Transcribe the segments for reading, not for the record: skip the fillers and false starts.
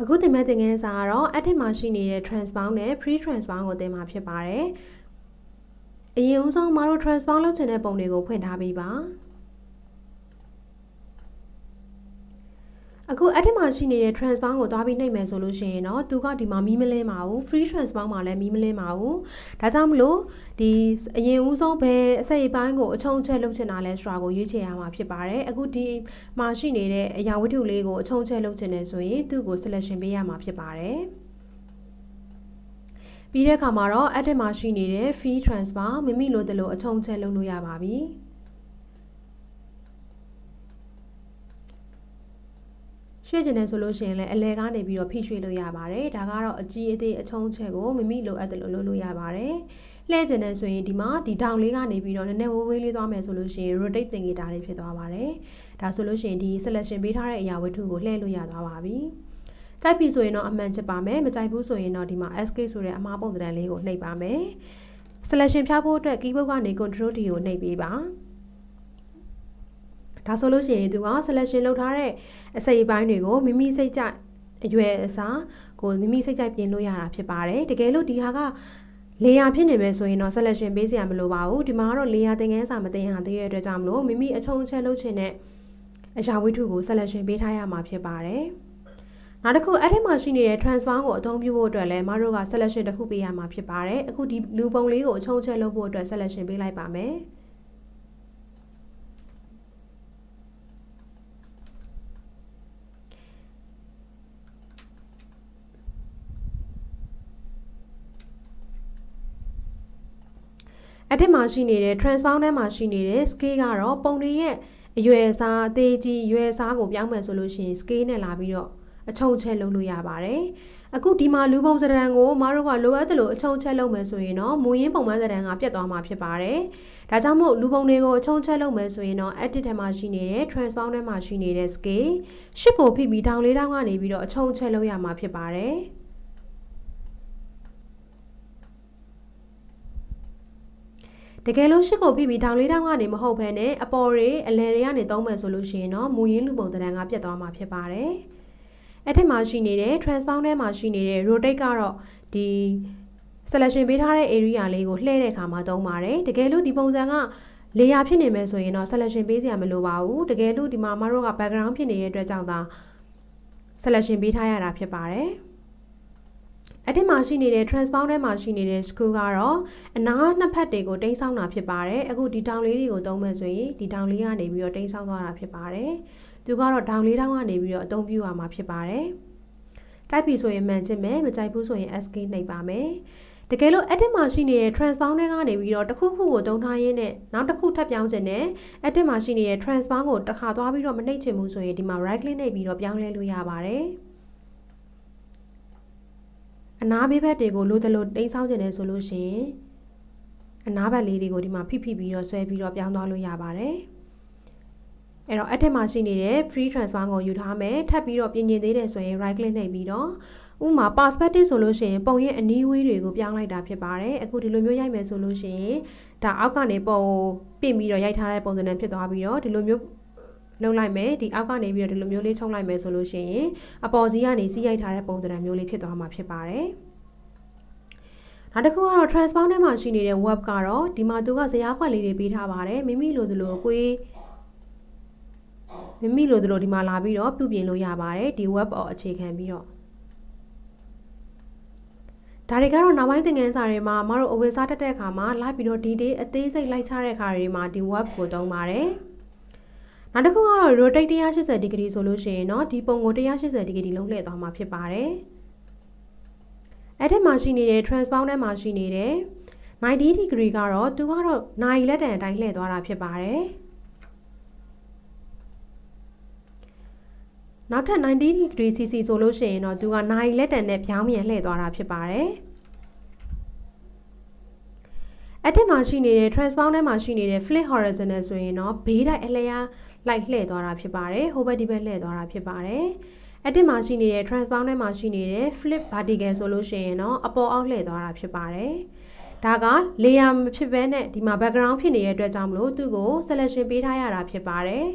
အခုတင်မဲ့တင်ငန်းစာကတော့ edit မှာရှိနေတဲ့ transbound နဲ့ free transbound ကိုသင်မှာဖြစ်ပါတယ်အရင်ဦးဆုံးမတို့ transbound လုပ်ချင်တဲ့ပုံတွေကိုဖွင့်ထားပြီးပါအခု edit မှာရှိနေတဲ့ transbound ကိုသွားပြီးနှိပ်မယ်ဆိုလို့ရှိရင်တော့သူကဒီမှာမီးမလင်းပါဘူး free transbound မှာလည်းမီးမလင်းပါဘူးဒါကြောင့်မလို့ဒီအရင်ဦးဆုံးဘယ်အစိပ်ပိုင်းကိုအချုံချက်လုပ်ချင်တာလဲဆိုတာကိုရွေးချယ်ရမှာဖြစ်ပါတယ်အခုဒီမှာရှိနေတဲ့အရာဝတ္ထုလေးကိုအချုံချက်လုပ်ချင်တယ်ဆိုရင်သူ့ကို selection ပေးရမှာဖြစ်ပါတယ်ပြီးတဲ့အခါမှာတော့ edit မှာရှိနေတဲ့ free transbound မိမိလိုသလိုအချုံချက်လုပ်လို့ရပါပြီရွှေ့ကျင်တယ်ဆိုလို့ရှိရင်လည်းအလဲကနေပြီးတော့ဖိရွှေ့လို့ရပါတယ်ဒါကတော့အကြီးအသေးအချုံချက်ကိုမိမိလိုအပ်တယ်လို့လုပ်လို့ရပါတယ်လှည့်ကျင်တယ်ဆိုရင်ဒီမှာဒီတောင်လေးကနေပြီးတော့နည်းနည်းဝေးဝေးလေးသွားမယ်ဆိုလို့ရှိရင် rotate သင်္ကေတလေးဖြစ်သွားပါတယ်ဒါဆိုလို့ရှိရင်ဒီ selection ပေးထားတဲ့အရာဝတ္ထုကိုလှည့်လို့ရသွားပါပြီကြိုက်ပြီဆိုရင်တော့အမှန်ချစ်ပါမယ်မကြိုက်ဘူးဆိုရင်တော့ဒီမှာ escape ဆိုတဲ့အမှားပုံစံလေးကိုနှိပ်ပါမယ် selection ဖြောက်ဖို့အတွက် keyboard ကနေ control D ကိုနှိပ်ပေးပါဒါဆိုလို့ရှိရင်သူက selection လုပ်ထားတဲ့အစိပ်အပိုင်းတွေကိုမိမိစိတ်ကြိုက်အရွယ်အစားကိုမိမိစိတ်ကြိုက်ပြင်လို့ရတာဖြစ်ပါတယ်တကယ်လို့ဒီဟာကlayer ဖြစ်နေမယ်ဆိုရင်တော့ selection ပေးစရာမလိုပါဘူးဒီမှာကတော့ layer သင်ခန်းစာမသင်ရသေးတဲ့အတွက်ကြောင့်မလို့မိမိအချုံချက်လုပ်ချင်တဲ့အရာဝတ္ထုကို selection ပေးထားရမှာဖြစ်ပါတယ်နောက်တစ်ခုအဲ့ဒီမှာရှိနေတဲ့ transform ကိုအသုံးပြုဖို့အတွက်လည်းမတို့က selection တစ်ခုပေးရမှာဖြစ်ပါတယ်အခုဒီလူပုံလေးကိုအချုံချက်လုပ်ဖို့အတွက် selection ပေးလိုက်ပါမယ်edit မှာရှိနေတဲ့ transbound ထဲမှာရှိနေတဲ့ scale ကတော့ပုံတွေရဲ့အရွယ်အစားအသေးကြီးအရွယ်အစားကိုပြောင်းမယ်ဆိုလို့ရှိရင် scale နဲ့လာပြီးတော့အချုံချက်လုပ်လို့ရပါတယ်အခုဒီမှာလူပုံစံတန်းကိုမတို့ကလိုအပ်တယ်လို့အချုံချက်လုပ်မယ်ဆိုရင်တော့မူရင်းပုံမှန်စံတန်းကပြတ်သွားမှာဖြစ်ပါတယ်ဒါကြောင့်မို့လူပုံတွေကိုအချုံချက်လုပ်မယ်ဆိုရင်တော့ edit ထဲမှာရှိနေတဲ့ transbound ထဲမှာရှိနေတဲ့ scale ရှစ်ကိုဖိပြီးတောင်လေးတောင်ကနေပြီးတော့အချုံချက်လုပ်ရမှာဖြစ်ပါတယ်တကယ်လို့ရှစ်ကိုဖိပြီးတောင်လေးတောင်ကနေမဟုတ်ဘဲနဲ့အပေါ်တွေအလယ်တွေကနေသုံးမယ်ဆိုလို့ရှိရင်တော့မူရင်းလူပုံသဏ္ဍာန်ကပြတ်သွားမှာဖြစ်ပါတယ်အဲ့ထက်မှာရှိနေတဲ့ transbound ထဲမှာရှိနေတဲ့ rotate ကတော့ဒီ selection ပေးထားတဲ့ area လေးကိုလှည့်တဲ့အခါမှာသုံးပါတယ်တကယ်လို့ဒီပုံစံကlayer ဖြစ်နေမယ်ဆိုရင်တော့ selection ပေးစရာမလိုပါဘူးတကယ်လို့ဒီမှာမတို့က background ဖြစ်နေတဲ့အတွက်ကြောင့်သာ selection ပေးထားရတာဖြစ်ပါတယ်အဲ့ဒီမှာရှိနေတဲ့ transbound ထဲမှာရှိနေတဲ့ screw ကတော့အနားနှစ်ဖက်တွေကိုတိမ်းဆောင်းတာဖြစ်ပါတယ်အခုဒီတောင်လေးတွေကိုသုံးမယ်ဆိုရင်ဒီတောင်လေးကနေပြီးတော့တိမ်းဆောင်းသွားတာဖြစ်ပါတယ်သူကတော့တောင်လေးတောင်ကနေပြီးတော့အသုံးပြုရမှာဖြစ်ပါတယ်ကြိုက်ပြီဆိုရင်မှန်ချစ်မယ်မကြိုက်ဘူးဆိုရင် escape နှိပ်ပါမယ်တကယ်လို့ edit မှာရှိနေတဲ့ transbound ထဲကနေပြီးတော့တစ်ခုခုကိုသုံးထားရင်းနဲ့နောက်တစ်ခုထပ်ပြောင်းခြင်းနဲ့ edit မှာရှိနေတဲ့ transbound ကိုတစ်ခါသွားပြီးတော့မနှိပ်ချင်ဘူးဆိုရင်ဒီမှာ right click နှိပ်ပြီးတော့ပြောင်းလဲလို့ရပါတယ်အနားဘေးဘက်တွေကိုလိုသလိုတိမ်းဆောင်းကျင်တယ်ဆိုလို့ရှိရင်အနားဘက်လေးတွေကိုဒီမှာဖိပြီးတော့ဆွဲပြီးတော့ပြောင်းသွားလို့ရပါတယ်အဲ့တော့အထက်မှာရှိနေတဲ့ free transform ကိုယူထားမယ်ထပ်ပြီးတော့ပြင်ကျင်သေးတယ်ဆိုရင် right click နှိပ်ပြီးတော့ဥပမာ perspective ဆိုလို့ရှိရင်ပုံရဲ့အနီးဝေးတွေကိုပြောင်းလိုက်တာဖြစ်ပါတယ်အခုဒီလိုမျိုးရိုက်မယ်ဆိုလို့ရှိရင်ဒါအောက်ကနေပုံပြင်ပြီးတော့ရိုက်ထားတဲ့ပုံစံနဲ့ဖြစ်သွားပြီးတော့ဒီလိုမျိုးလုံးလိုက်မယ်ဒီအောက်ကနေပြီးတော့ဒီလိုမျိုးလေးချုံလိုက်မယ်ဆိုလို့ရှိရင်အပေါ်စီးကနေစီးရိုက်ထားတဲ့ပုံစံမျိုးလေးဖြစ်သွားမှာဖြစ်ပါတယ်နောက်တစ်ခုကတော့ transbound ထဲမှာရှိနေတဲ့ web ကတော့ဒီမှာသူကဇယားခွက်လေးတွေပေးထားပါတယ်မိမိလိုသလိုကိုယ်မိမိလိုသလိုဒီမှာလာပြီးတော့ပြုပြင်လို့ရပါတယ်ဒီ web အော်အခြေခံပြီးတော့ဒါတွေကတော့နောက်ပိုင်းသင်ခန်းစာတွေမှာမတို့အဝေစားတက်တဲ့အခါမှာလိုက်ပြီးတော့ဒီဒေးအသေးစိတ်လိုက်ချတဲ့အခါတွေမှာဒီ web ကိုသုံးပါတယ်နောက်တစ်ခုကတော့ rotate 180 degree ဆိုလို့ရှိရင်တော့ဒီပုံကို180 degree လုံးလှည့်သွားမှာဖြစ်ပါတယ်အဲ့ဒီမှာရှိနေတဲ့ transbound ထဲမှာရှိနေတဲ့90 degree ကတော့သူကတော့နိုင်လက်တန်အတိုင်းလှည့်သွားတာဖြစ်ပါတယ်နောက်ထပ်90 degree cc ဆိုလို့ရှိရင်တော့သူကနိုင်လက်တန်နဲ့ပြောင်းပြန်လှည့်သွားတာဖြစ်ပါတယ်အဲ့ဒီမှာရှိနေတဲ့ transbound ထဲမှာရှိနေတဲ့ flip horizontal ဆိုရင်တော့ဘေးတိုက်အလျားလိုက်လှည့်သွားတာဖြစ်ပါတယ်ဟိုဘက်ဒီဘက်လှည့်သွားတာဖြစ်ပါတယ်အဲ့ဒီမှာရှိနေတဲ့ transbound ထဲမှာရှိနေတဲ့ flip vertical ဆိုလို့ရှိရင်တော့အပေါ်အောက်လှည့်သွားတာဖြစ်ပါတယ်ဒါက layer မဖြစ်ဘဲနဲ့ဒီမှာ background ဖြစ်နေတဲ့အတွက်ကြောင့်မလို့သူ့ကို selection ပေးထားရတာဖြစ်ပါတယ်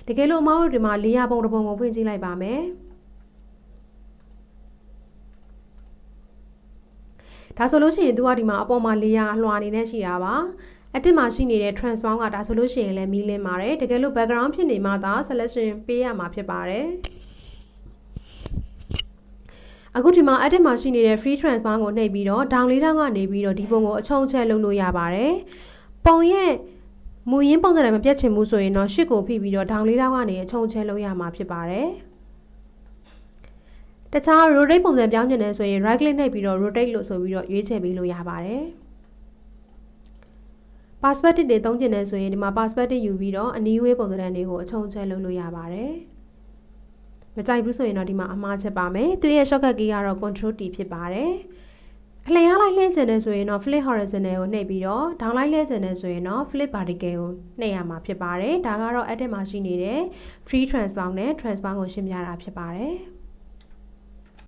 တကယ်လို့အမတို့ဒီမှာ layer ပုံတစ်ပုံကိုဖွင့်ကြည့်လိုက်ပါမယ် ဒါဆိုလို့ရှိရင်သူကဒီမှာအပေါ်မှာ layer လွှာအနေနဲ့ရှိတာပါ edit မှာရှိနေတဲ့ transform ကဒါဆိုလို့ရှိရင်လည်းမီးလင်းပါတယ်တကယ်လို့ background ဖြစ်နေမှသာ selection ပေးရမှာဖြစ်ပါတယ်အခုဒီမှာ edit မှာရှိနေတဲ့ free transform ကိုနှိပ်ပြီးတော့ down လေးတောင်းကနေပြီးတော့ဒီပုံကိုအချုံချက်လုပ်လို့ရပါတယ်ပုံရဲ့မူရင်းပုံစံနဲ့မပြတ်ချင်ဘူးဆိုရင်တော့ရှစ်ကိုဖိပြီးတော့ down လေးတောင်းကနေအချုံချက်လုပ်ရမှာဖြစ်ပါတယ်တခြား rotate ပုံစံပြောင်းချင်တယ်ဆိုရင် right click နှိပ်ပြီးတော့ rotate လို့ဆိုပြီးတော့ရွေးချယ်ပေးလို့ရပါတယ် perspective တွေသုံးချင်တယ်ဆိုရင်ဒီမှာ perspective ယူပြီးတော့အနီးဝေးပုံစံတွေကိုအချုံချက်လုပ်လို့ရပါတယ်မကြိုက်ဘူးဆိုရင်တော့ဒီမှာအမှားချက်ပါမယ်သူရဲ့ shortcut key ကတော့ control T ဖြစ်ပါတယ်အလျားလိုက်လှည့်ချင်တယ်ဆိုရင်တော့ flip horizontal ကိုနှိပ်ပြီးတော့ down လိုက်လှည့်ချင်တယ်ဆိုရင်တော့ flip vertical ကိုနှိပ်ရမှာဖြစ်ပါတယ်ဒါကတော့ edit မှာရှိနေတဲ့ free transform နဲ့ transform ကိုရှင်းပြတာဖြစ်ပါတယ်